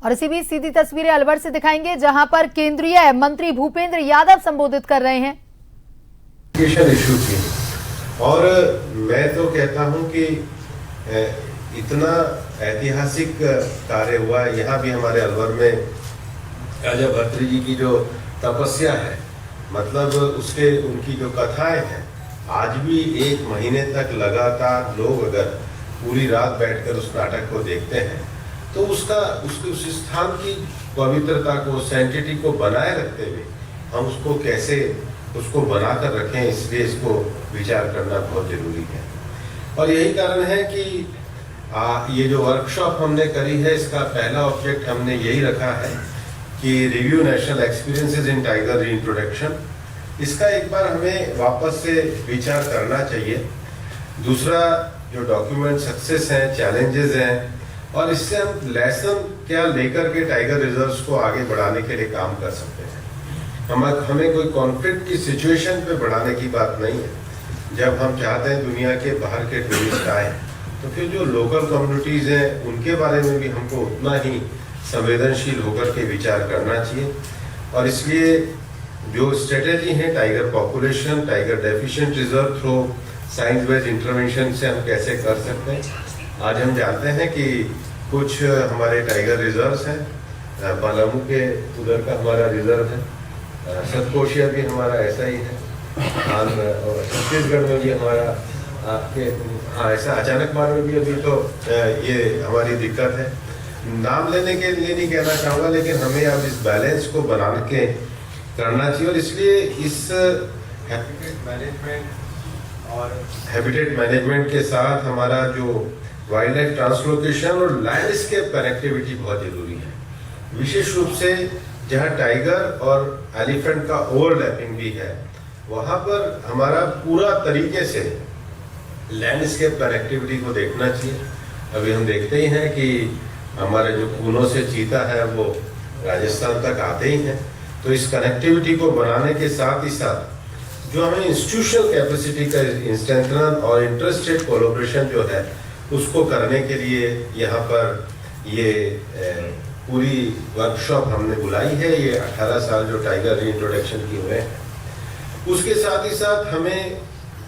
और इसी बीच सीधी तस्वीरें अलवर से दिखाएंगे, जहां पर केंद्रीय मंत्री भूपेंद्र यादव संबोधित कर रहे हैं। इशू थी और मैं तो कहता हूं कि इतना ऐतिहासिक कार्य हुआ यहाँ भी हमारे अलवर में। राजा भर्तृहरि जी की जो तपस्या है, मतलब उसके उनकी जो कथाएं हैं, आज भी 1 महीने तक लगातार लोग अगर पूरी रात बैठकर उस नाटक को देखते हैं तो उसके उस स्थान की पवित्रता को, सैंक्टिटी को बनाए रखते हुए हम उसको कैसे उसको बनाकर रखें, इसलिए इसको विचार करना बहुत जरूरी है। और यही कारण है कि ये जो वर्कशॉप हमने करी है, इसका पहला ऑब्जेक्ट हमने यही रखा है कि review national experiences in tiger reintroduction. इसका एक बार हमें वापस से विचार करना चाहिए। दूसरा, जो डॉक्यूमेंट सक्सेस हैं, चैलेंजेस हैं, और इससे हम लेसन क्या लेकर के टाइगर रिजर्व्स को आगे बढ़ाने के लिए काम कर सकते हैं। हमें कोई कॉन्फ्लिक्ट की सिचुएशन पे बढ़ाने की बात नहीं है। जब हम चाहते हैं दुनिया के बाहर के टूरिस्ट आए, तो फिर जो लोकल कम्युनिटीज हैं उनके बारे में भी हमको उतना ही संवेदनशील होकर के विचार करना चाहिए। और इसलिए जो स्ट्रेटेजी है tiger population, tiger deficient reserve through science based intervention से हम कैसे कर सकते हैं। आज हम जानते हैं कि कुछ हमारे टाइगर रिजर्व्स हैं, पलामू के उधर का हमारा रिजर्व है, सतकोशिया भी हमारा ऐसा ही है, और छत्तीसगढ़ में भी हमारा ऐसा अचानक मार में भी अभी तो ये हमारी दिक्कत है। नाम लेने के लिए नहीं कहना चाहूँगा, लेकिन हमें अब इस बैलेंस को बना के करना चाहिए। और इसलिए इस हैबिटेट मैनेजमेंट के साथ हमारा जो वाइल्ड लाइफ ट्रांसलोकेशन और लैंडस्केप कनेक्टिविटी बहुत जरूरी है। विशेष रूप से जहाँ टाइगर और एलिफेंट का ओवरलैपिंग भी है, वहाँ पर हमारा पूरा तरीके से लैंडस्केप कनेक्टिविटी को देखना चाहिए। अभी हम देखते ही हैं कि हमारे जो खूनों से चीता है वो राजस्थान तक आते ही हैं। तो इस कनेक्टिविटी को बनाने के साथ ही साथ जो हमें इंस्टीट्यूशनल कैपेसिटी का स्ट्रेंथन और इंटरस्टेट कोलैबोरेशन जो है उसको करने के लिए यहाँ पर ये पूरी वर्कशॉप हमने बुलाई है। ये 18 साल जो टाइगर रीइंट्रोडक्शन की हुए हैं, उसके साथ ही साथ हमें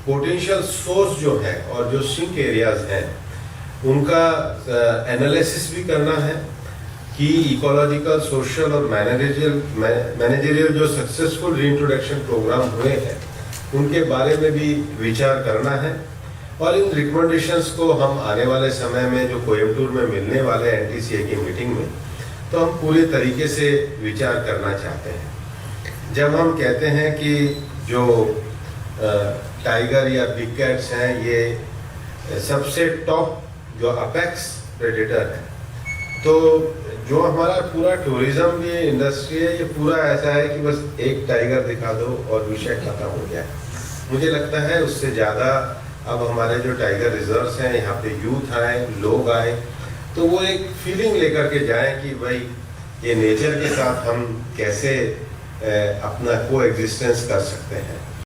पोटेंशियल सोर्स जो है और जो सिंक एरियाज हैं उनका एनालिसिस भी करना है कि इकोलॉजिकल, सोशल और मैनेजरियल जो सक्सेसफुल रीइंट्रोडक्शन प्रोग्राम हुए हैं उनके बारे में भी विचार करना है। और इन रिकमेंडेशंस को हम आने वाले समय में जो कोयम्बटूर में मिलने वाले एनटीसीए की मीटिंग में तो हम पूरे तरीके से विचार करना चाहते हैं। जब हम कहते हैं कि जो टाइगर या बिग कैट्स हैं, ये सबसे टॉप जो अपेक्स प्रेडेटर है, तो जो हमारा पूरा टूरिज्म ये इंडस्ट्री है, ये पूरा ऐसा है कि बस एक टाइगर दिखा दो और विषय खत्म हो गया। मुझे लगता है उससे ज़्यादा अब हमारे जो टाइगर रिजर्व्स हैं, यहाँ पे यूथ आए, लोग आए, तो वो एक फीलिंग लेकर के जाएं कि भाई ये नेचर के साथ हम कैसे अपना को एग्जिस्टेंस कर सकते हैं।